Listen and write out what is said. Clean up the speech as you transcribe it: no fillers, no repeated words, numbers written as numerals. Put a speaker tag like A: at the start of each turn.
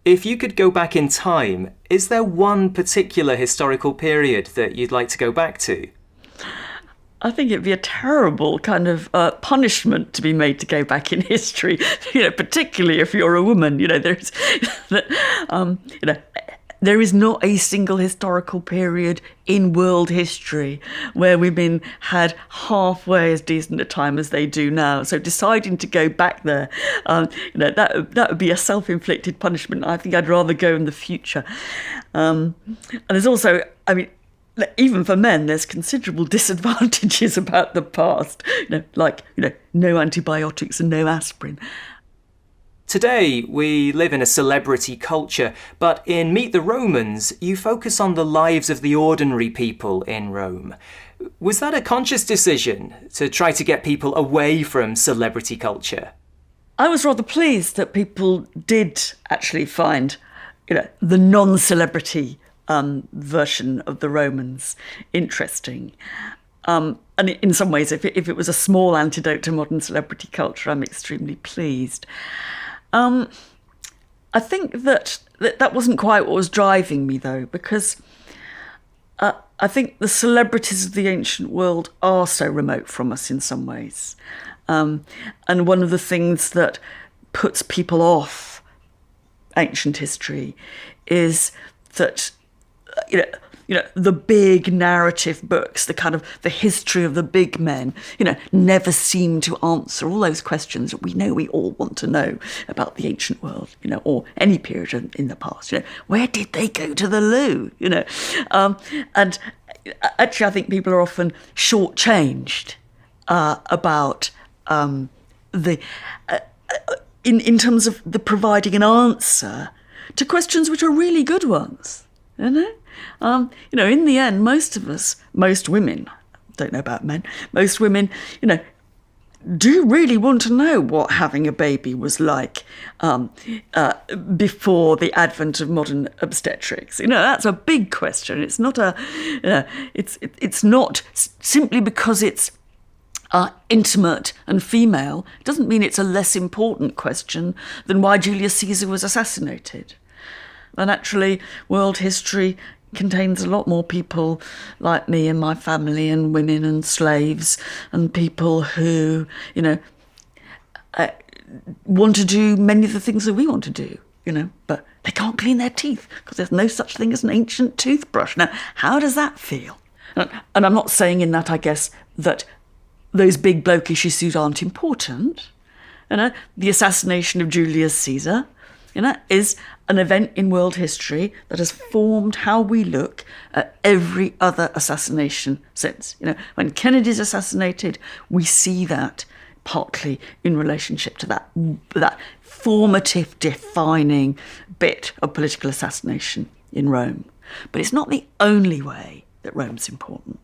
A: If you could go back in time, is there one particular historical period that you'd like to go back to?
B: I think it'd be a terrible kind of punishment to be made to go back in history, particularly if you're a woman. There is not a single historical period in world history where women had halfway as decent a time as they do now. So deciding to go back there, that would be a self-inflicted punishment. I think I'd rather go in the future. And there's also, even for men, there's considerable disadvantages about the past, like no antibiotics and no aspirin.
A: Today, we live in a celebrity culture, but in Meet the Romans, you focus on the lives of the ordinary people in Rome. Was that a conscious decision to try to get people away from celebrity culture?
B: I was rather pleased that people did actually find, the non-celebrity version of the Romans interesting. And in some ways, if it was a small antidote to modern celebrity culture, I'm extremely pleased. I think that wasn't quite what was driving me, though, because I think the celebrities of the ancient world are so remote from us in some ways. And one of the things that puts people off ancient history is that, the big narrative books, the history of the big men, never seem to answer all those questions that we know we all want to know about the ancient world, or any period in the past. Where did they go to the loo? And actually, I think people are often shortchanged about in terms of the providing an answer to questions which are really good ones. In the end, most women, don't know about men, most women, do really want to know what having a baby was like before the advent of modern obstetrics. That's a big question. It's not it's not simply because it's intimate and female. It doesn't mean it's a less important question than why Julius Caesar was assassinated. And actually, world history contains a lot more people like me and my family, and women and slaves, and people who, want to do many of the things that we want to do, but they can't clean their teeth because there's no such thing as an ancient toothbrush. Now, how does that feel? And I'm not saying in that, I guess, that those big blokish issues aren't important. The assassination of Julius Caesar, is an event in world history that has formed how we look at every other assassination since. When Kennedy's assassinated, we see that partly in relationship to that formative, defining bit of political assassination in Rome. But it's not the only way that Rome's important.